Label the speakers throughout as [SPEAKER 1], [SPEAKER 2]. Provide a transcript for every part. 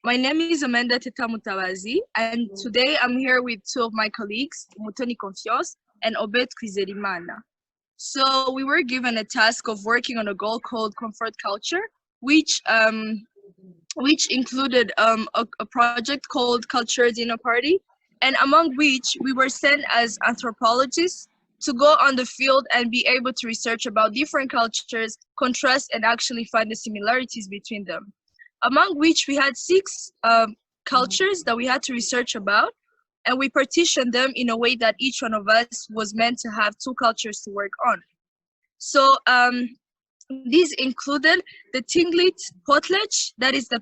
[SPEAKER 1] My name is Amanda Teta Mutabazi, and today I'm here with two of my colleagues, Mutoni Confiance and Obed Kwizerimana. So we were given a task of working on a goal called Comfort Culture, which included a project called Culture Dinner Party, and among which we were sent as anthropologists to go on the field and be able to research about different cultures, contrast, and actually find the similarities between them. Among which we had six cultures that we had to research about, and we partitioned them in a way that each one of us was meant to have two cultures to work on. So these included the Tinglit Potlatch, that is the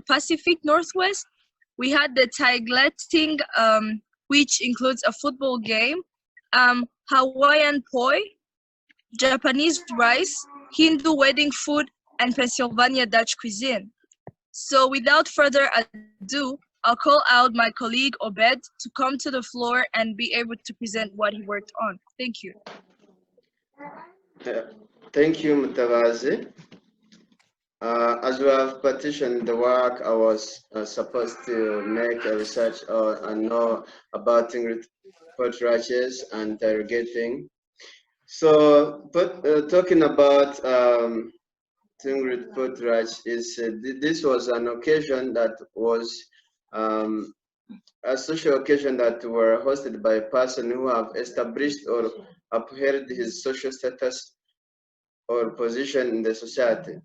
[SPEAKER 1] Pacific Northwest. We had the Taigleting, which includes a football game, Hawaiian poi, Japanese rice, Hindu wedding food, and Pennsylvania Dutch cuisine. So without further ado, I'll call out my colleague Obed to come to the floor and be able to present what he worked on. Thank you.
[SPEAKER 2] Thank you, Mutawazi. As we have partitioned the work, I was supposed to make a research and know about Tingrit portraits and interrogating. So, talking about Tingrit portraits is this was an occasion that was a social occasion that were hosted by a person who have established or upheld his social status or position in the society.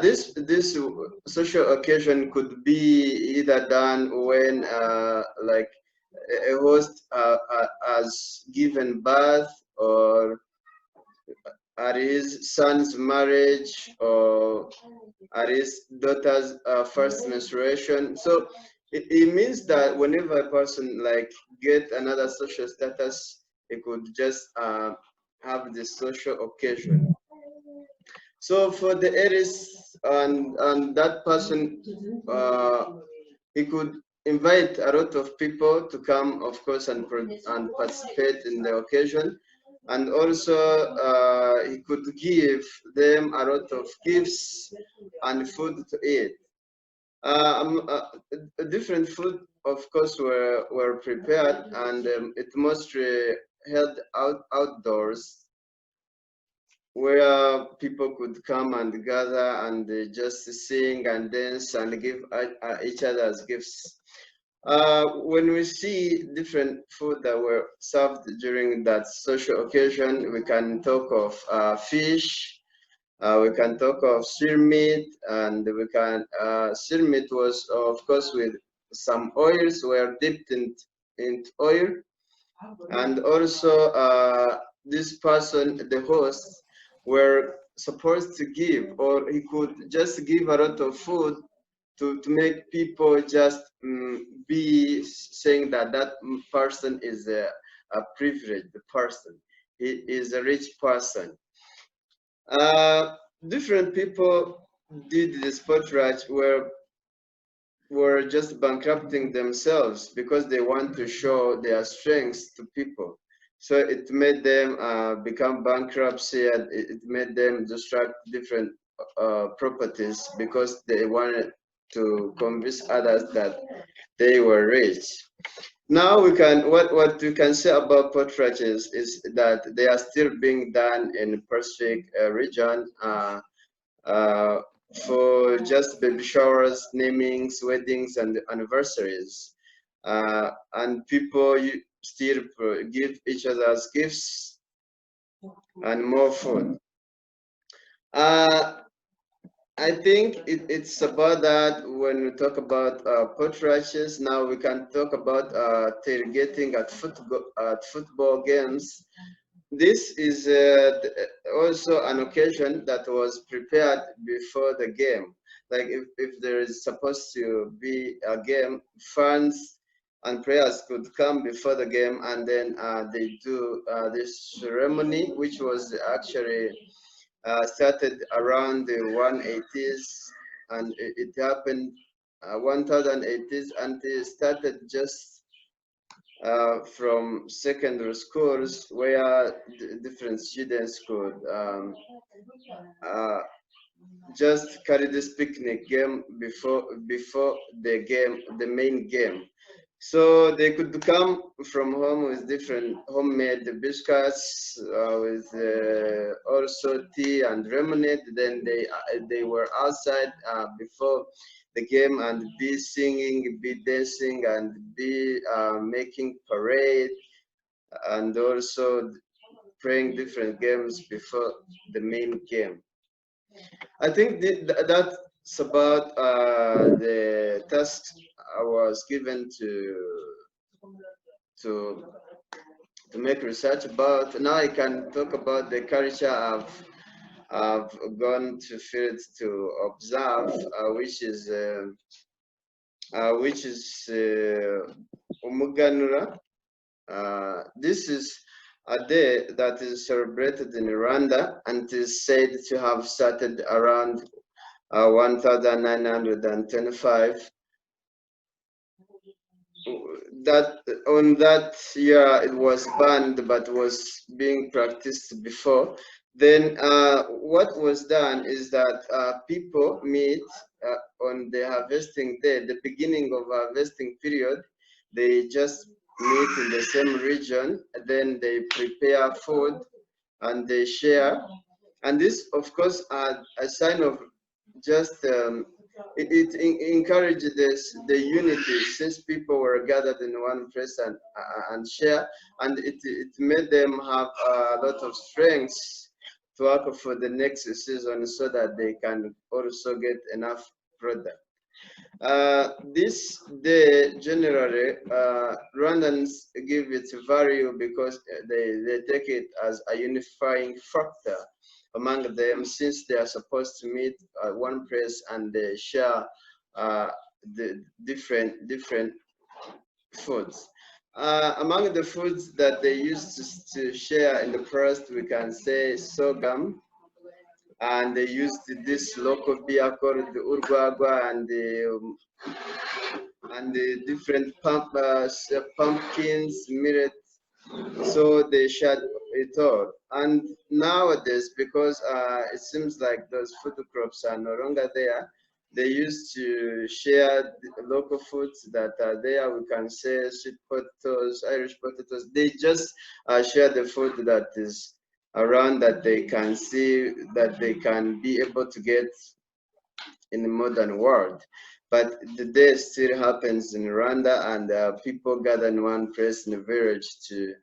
[SPEAKER 2] This social occasion could be either done when like a host has given birth, or at his son's marriage, or at his daughter's first menstruation. So it means that whenever a person like get another social status, it could just have this social occasion. So for the heiress and that person, he could invite a lot of people to come, of course, and participate in the occasion, and also he could give them a lot of gifts and food to eat. Different food, of course, were prepared, and it mostly held outdoors, where people could come and gather and just sing and dance and give each other as gifts. When we see different food that were served during that social occasion, we can talk of fish, we can talk of seal meat, and we can seal meat was, of course, with some oils were dipped in oil, and also this person, the host, were supposed to give, or he could just give a lot of food to make people just be saying that that person is a privileged person, he is a rich person. Different people did this portrait were just bankrupting themselves because they want to show their strengths to people. So it made them become bankruptcy, and it made them distract different properties because they wanted to convince others that they were rich. Now we can what we can say about portraits is that they are still being done in Pacific region. Uh, for just baby showers, namings, weddings, and anniversaries. And people still give each other gifts and more food. I think it's about that when we talk about portraits. Now we can talk about tailgating at football games. This is also an occasion that was prepared before the game. Like if there is supposed to be a game, fans and players could come before the game, and then they do this ceremony, which was actually started around the 180s, and it happened 1080s, and it started just from secondary schools, where different students could just carry this picnic game before the main game. So they could come from home with different homemade biscuits, with also tea and lemonade. Then they were outside before the game and be singing, be dancing, and be making parade, and also playing different games before the main game. I think that's about the task I was given to to make research about. Now I can talk about the culture I've gone to field to observe, which is Umuganura. This is a day that is celebrated in Rwanda and is said to have started around 1925. That on that year it was banned but was being practiced before. Then what was done is that people meet on the harvesting day, the beginning of harvesting period. They just meet in the same region, then they prepare food and they share. And this, of course, a sign of just it encouraged the unity, since people were gathered in one place and share, and it made them have a lot of strength to work for the next season, so that they can also get enough product. This day, generally, Rwandans give it value because they take it as a unifying factor among them, since they are supposed to meet at one place and they share the different foods. Among the foods that they used to share in the past, we can say sorghum, and they used this local beer called the urguagua, and the different pumpkins, millet. So they shared it all. And nowadays, because it seems like those food crops are no longer there, they used to share the local foods that are there. We can say sweet potatoes, Irish potatoes. They just share the food that is around, that they can see, that they can be able to get in the modern world. But the day still happens in Rwanda, and people gather in one place in the village to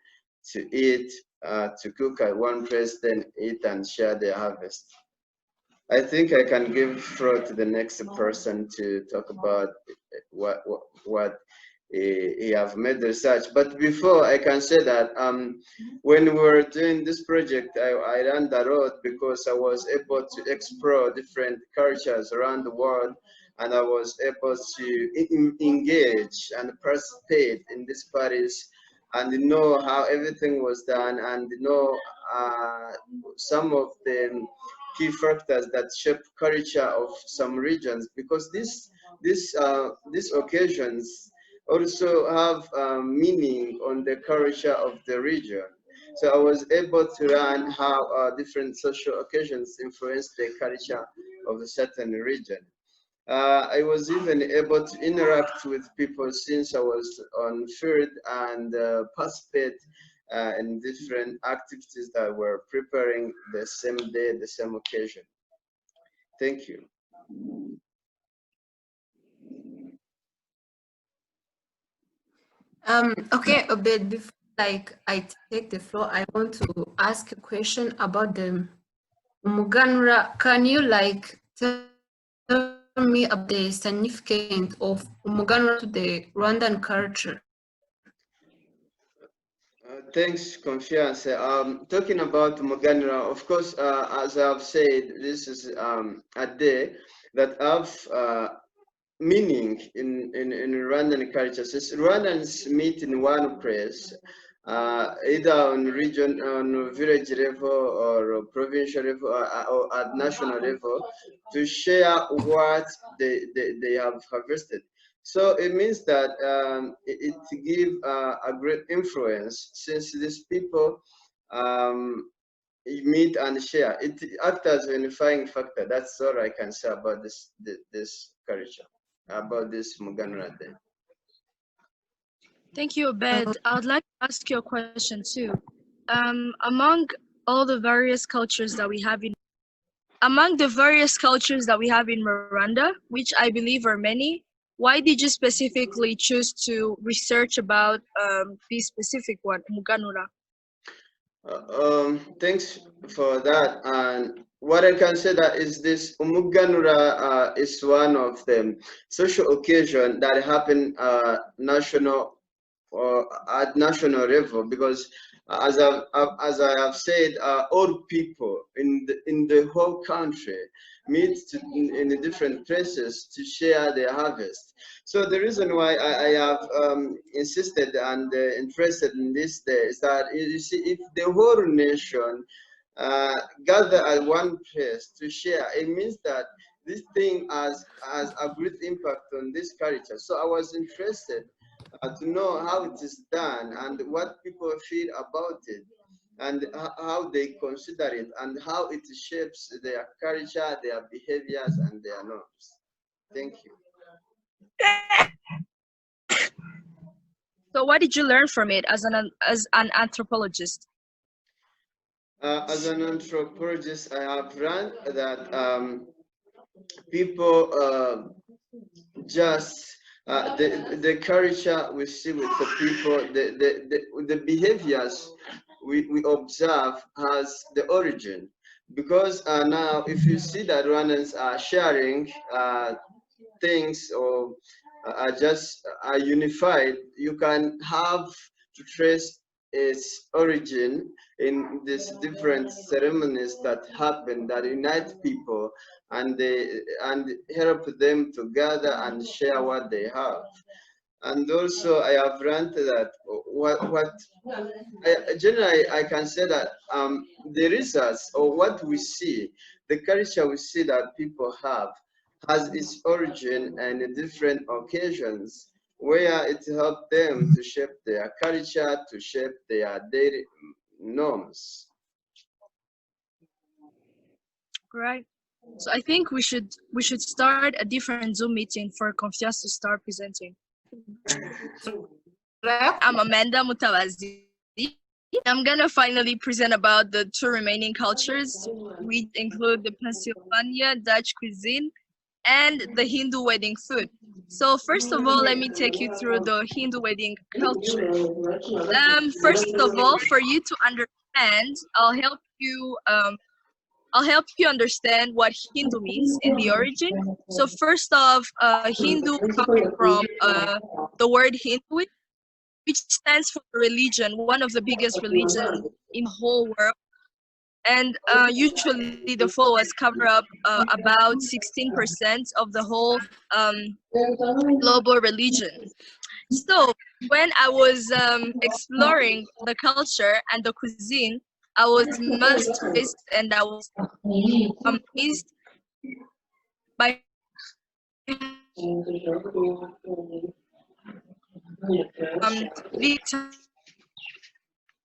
[SPEAKER 2] eat, to cook at one place, then eat and share their harvest. I think I can give floor to the next person to talk about what he have made research. But before, I can say that when we were doing this project, I learned a lot, because I was able to explore different cultures around the world, and I was able to engage and participate in these parties and know how everything was done, and know some of the key factors that shape culture of some regions, because these occasions also have meaning on the culture of the region. So I was able to learn how different social occasions influence the culture of a certain region. I was even able to interact with people, since I was on field, and participate in different activities that were preparing the same day, the same occasion. Thank you.
[SPEAKER 3] Okay, but before I take the floor, I want to ask a question about the Umuganura. Can you tell me about the significance of Umuganura to the Rwandan culture?
[SPEAKER 2] Thanks, Confiance. Talking about Muganira, of course, as I've said, this is a day that have meaning in Rwandan culture. Since Rwandans meet in one place, either on region, on village level, or provincial level, or at national level, to share what they have harvested. So it means that it gives a great influence, since these people meet and share. It acts as a unifying factor. That's all I can say about this culture, about this Muganura Day.
[SPEAKER 1] Thank you, Obed. I would like to ask you a question too. Among all the various cultures that we have in Rwanda, which I believe are many, why did you specifically choose to research about this specific one, Muganura?
[SPEAKER 2] Thanks for that. And what I can say that is this Umuganura is one of the social occasion that happen national or at national level, because as I have said, all people in the whole country meet in the different places to share their harvest. So the reason why I have insisted and interested in this day is that, you see, if the whole nation gather at one place to share, it means that this thing has a great impact on this culture. So I was interested to know how it is done and what people feel about it, and how they consider it, and how it shapes their culture, their behaviors, and their norms. Thank you.
[SPEAKER 1] So what did you learn from it as an anthropologist?
[SPEAKER 2] As an anthropologist, I have learned that people just the culture we see with the people, the behaviors we observe has the origin. Because now, if you see that Rwandans are sharing things, or are just are unified, you can have to trace its origin in these different ceremonies that happen, that unite people, and help them to gather and share what they have. And also, I have learned that generally I can say that the results, or what we see, the culture we see that people have, has its origin in different occasions where it helped them to shape their culture, to shape their daily norms.
[SPEAKER 1] Right. So I think we should start a different Zoom meeting for Confiance to start presenting. I'm Amanda Mutawazi. I'm gonna finally present about the two remaining cultures, which include the Pennsylvania Dutch cuisine and the Hindu wedding food. So first of all, let me take you through the Hindu wedding culture. First of all, for you to understand, I'll help you understand what Hindu means in the origin. So first off, Hindu comes from the word Hindu, which stands for religion, one of the biggest religions in the whole world. And usually the followers cover up about 16% of the whole global religion. So when I was exploring the culture and the cuisine, I was mesmerized and I was amazed by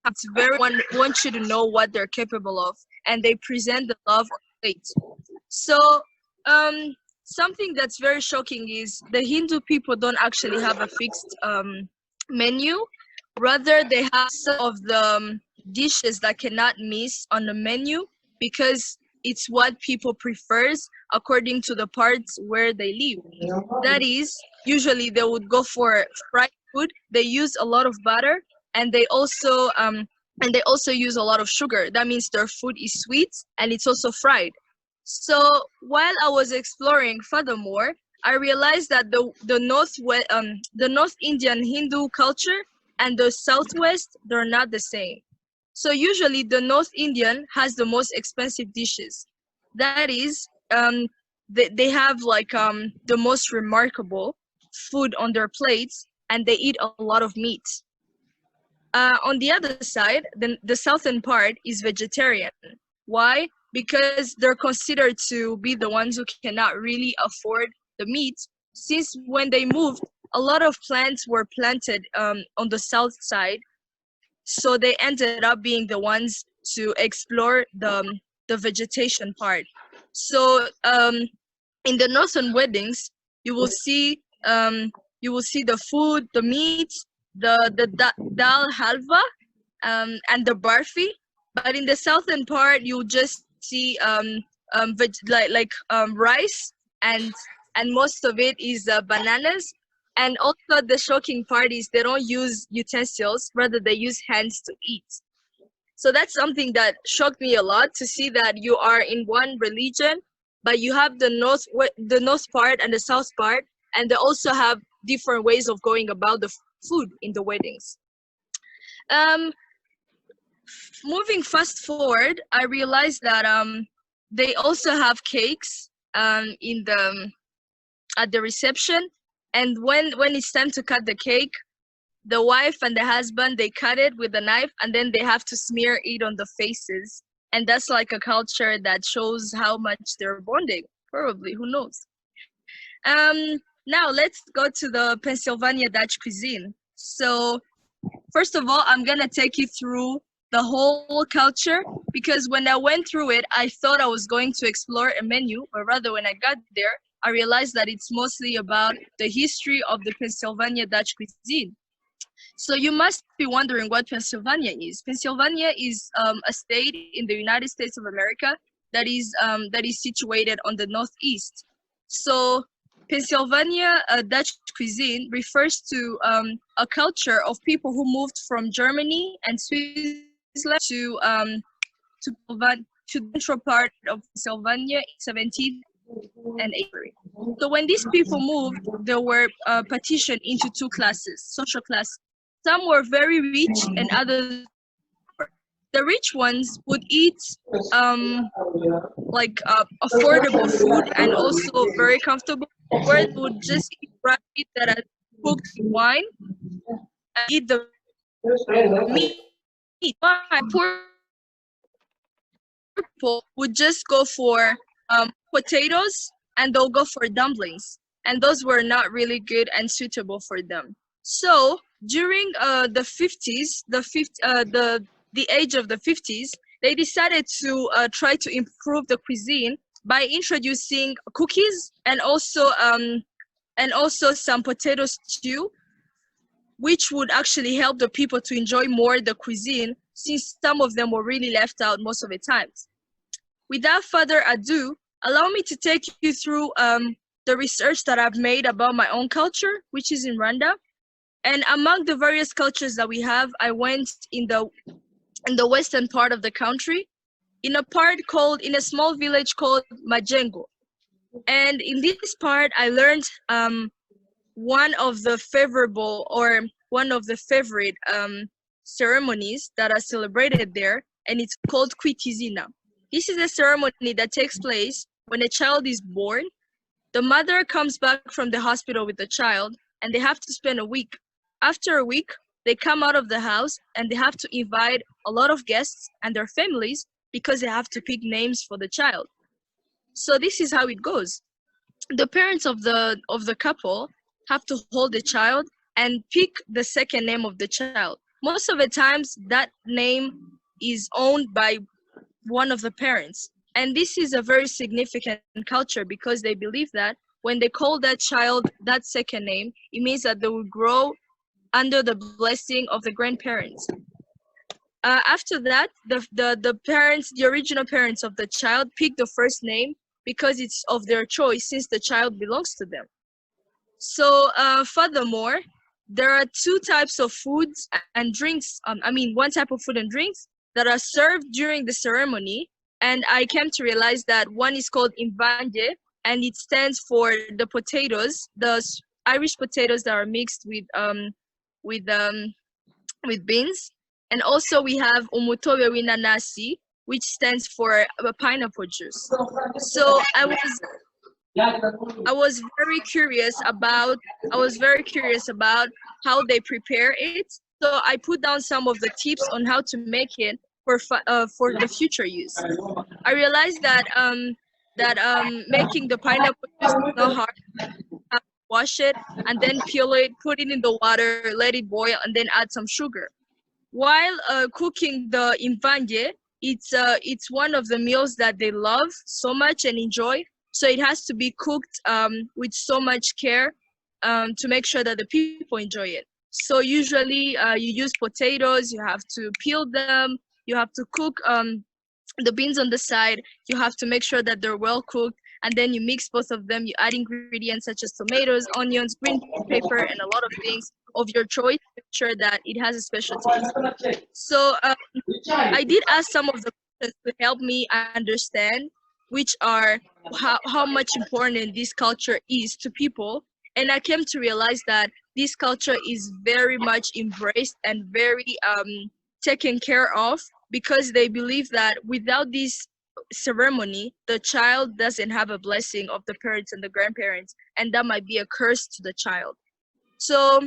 [SPEAKER 1] it's very want you to know what they're capable of, and they present the love on plate. So something that's very shocking is the Hindu people don't actually have a fixed menu. Rather, they have some of the dishes that cannot miss on the menu because it's what people prefers according to the parts where they live. That is, usually they would go for fried food. They use a lot of butter, and they also use a lot of sugar. That means their food is sweet and it's also fried. So while I was exploring furthermore, I realized that the North Indian Hindu culture and the Southwest, they're not the same. So usually the North Indian has the most expensive dishes. That is, they have like the most remarkable food on their plates, and they eat a lot of meat. On the other side, the southern part is vegetarian. Why? Because they're considered to be the ones who cannot really afford the meat, since when they moved, a lot of plants were planted on the south side, so they ended up being the ones to explore the vegetation part. So in the northern weddings, you will see the food, the meat, the dal halva, and the barfi. But in the southern part, you'll just see rice, and most of it is bananas. And also the shocking part is they don't use utensils, rather they use hands to eat. So that's something that shocked me a lot, to see that you are in one religion, but you have the north part and the south part, and they also have different ways of going about the food in the weddings. Moving fast forward, I realized that they also have cakes at the reception, and when it's time to cut the cake, the wife and the husband, they cut it with a knife, and then they have to smear it on the faces. And that's like a culture that shows how much they're bonding, probably, who knows. Now let's go to the Pennsylvania Dutch cuisine. So first of all, I'm gonna take you through the whole culture, because when I went through it, I thought I was going to explore a menu, but rather when I got there, I realized that it's mostly about the history of the Pennsylvania Dutch cuisine. So you must be wondering what Pennsylvania is. Pennsylvania is a state in the United States of America that is situated on the northeast. So Pennsylvania Dutch cuisine refers to a culture of people who moved from Germany and Switzerland to the central part of Pennsylvania in 17th and 18th. So when these people moved, they were partitioned into two classes, social classes. Some were very rich and others poor. The rich ones would eat affordable food and also very comfortable, where they would just eat raw meat that are cooked in wine and eat the meat. Poor people would just go for potatoes, and they'll go for dumplings, and those were not really good and suitable for them. So during the 50s, the age of the 50s, they decided to try to improve the cuisine by introducing cookies and also some potato stew, which would actually help the people to enjoy more the cuisine, since some of them were really left out most of the times. Without further ado, allow me to take you through the research that I've made about my own culture, which is in Rwanda. And among the various cultures that we have, I went in the western part of the country, in a small village called Majengo. And in this part, I learned one of the favorite ceremonies that are celebrated there, and it's called Kwitizina. This is a ceremony that takes place when a child is born. The mother comes back from the hospital with the child, and they have to spend a week. After a week, they come out of the house and they have to invite a lot of guests and their families, because they have to pick names for the child. So this is how it goes. The parents of the couple have to hold the child and pick the second name of the child. Most of the times, that name is owned by one of the parents. And this is a very significant culture, because they believe that when they call that child that second name, it means that they will grow under the blessing of the grandparents. After that, the original parents of the child pick the first name, because it's of their choice, since the child belongs to them. So furthermore, there are two types of foods and drinks, one type of food and drinks that are served during the ceremony. And I came to realize that one is called imvanje, and it stands for the potatoes, the Irish potatoes that are mixed with beans. And also we have umutobe w'inanasi, which stands for pineapple juice. So I was very curious about how they prepare it. So I put down some of the tips on how to make it for the future use. I realized that making the pineapple juice is not hard. Wash it and then peel it, put it in the water, let it boil, and then add some sugar. While cooking the imvanje, it's one of the meals that they love so much and enjoy. So it has to be cooked with so much care to make sure that the people enjoy it. So usually you use potatoes, you have to peel them, you have to cook the beans on the side, you have to make sure that they're well cooked, and then you mix both of them. You add ingredients such as tomatoes, onions, green pepper, and a lot of things of your choice to make sure that it has a special taste. So I did ask some of the questions to help me understand, which are how much important this culture is to people. And I came to realize that this culture is very much embraced and very taken care of, because they believe that without this ceremony, the child doesn't have a blessing of the parents and the grandparents, and that might be a curse to the child. So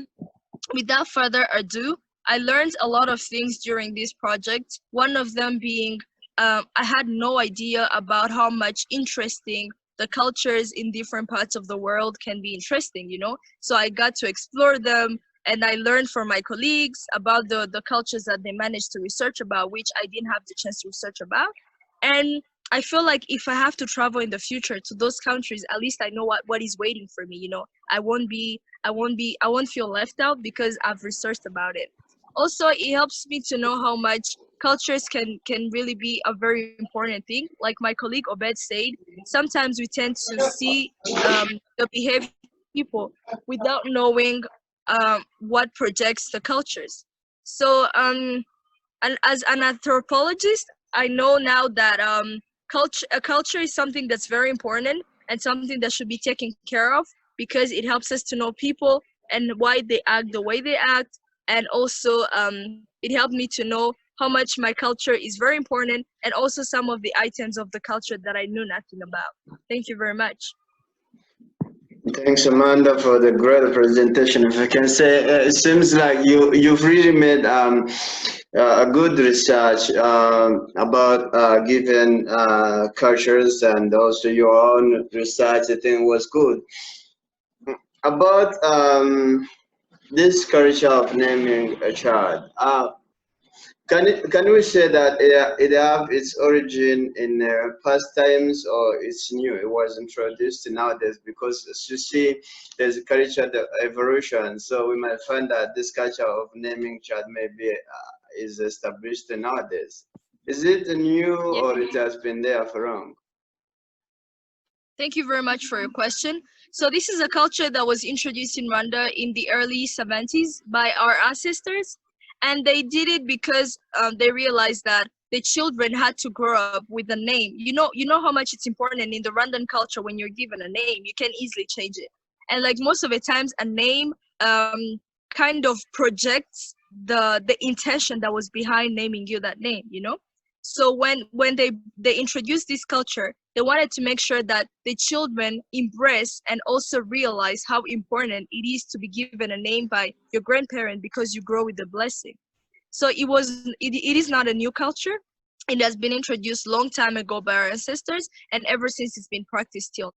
[SPEAKER 1] without further ado, I learned a lot of things during this project. One of them being I had no idea about how much interesting the cultures in different parts of the world can be interesting, you know? So I got to explore them, and I learned from my colleagues about the cultures that they managed to research about, which I didn't have the chance to research about. And I feel like if I have to travel in the future to those countries, at least I know what is waiting for me, you know? I won't feel left out because I've researched about it. Also, it helps me to know how much cultures can really be a very important thing. Like my colleague Obed said, sometimes we tend to see the behavior of people without knowing what projects the cultures. So and as an anthropologist, I know now that a culture is something that's very important and something that should be taken care of, because it helps us to know people and why they act the way they act. And also it helped me to know how much my culture is very important, and also some of the items of the culture that I knew nothing about. Thank you very much.
[SPEAKER 2] Thanks, Amanda, for the great presentation. If I can say, it seems like you've really made a good research about given cultures, and also your own research. I think was good about this culture of naming a child. Can we say that it have its origin in past times, or it's new? It was introduced nowadays, because as you see, there's a culture of evolution. So we might find that this culture of naming child maybe is established nowadays. Is it new, or it has been there for long?
[SPEAKER 1] Thank you very much for your question. So this is a culture that was introduced in Rwanda in the early 70s by our ancestors. And they did it because they realized that the children had to grow up with a name. You know how much it's important in the Rwandan culture. When you're given a name, you can easily change it. And like most of the times, a name kind of projects the intention that was behind naming you that name, you know? So when they introduced this culture, they wanted to make sure that the children embrace and also realize how important it is to be given a name by your grandparent, because you grow with the blessing. So it is not a new culture. It has been introduced long time ago by our ancestors, and ever since it's been practiced till